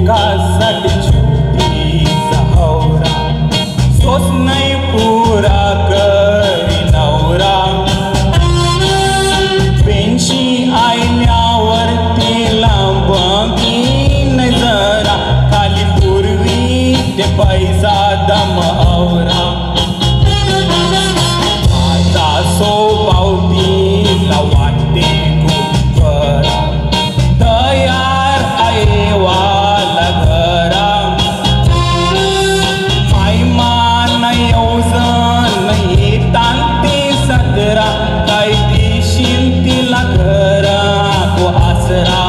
एकासाठी छुट्टीचा हवरा सोस नाही पुरा करी नवरा पेन्शी आयल्यावर तिला बघीन जरा खाली पूर्वी ते पैसा दम आवरा माझा स्वभाव तिला वाटते खूप बरा तयार आहे वाला घरा मायमान येऊजन येतांती सदरा काय देशील तिला घरा को आसरा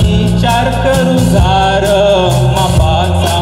विचार करू झार मापाचा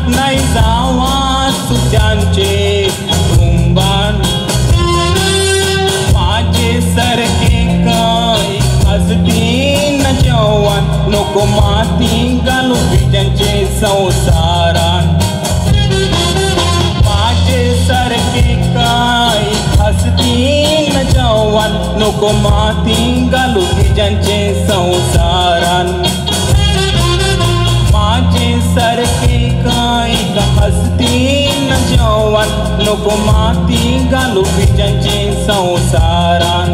नाही जावा तुझ्यांचे कुटुंबान माझे सारखे काही हसतीन जवान नको माती घालू बिजांचे संसारान माझे सारखे काही हसतीन जवान नको माती घालू बिजांचे संसारान माझे सारखे काही हसतीन जवान नको माती घालू बिजांचे संसारान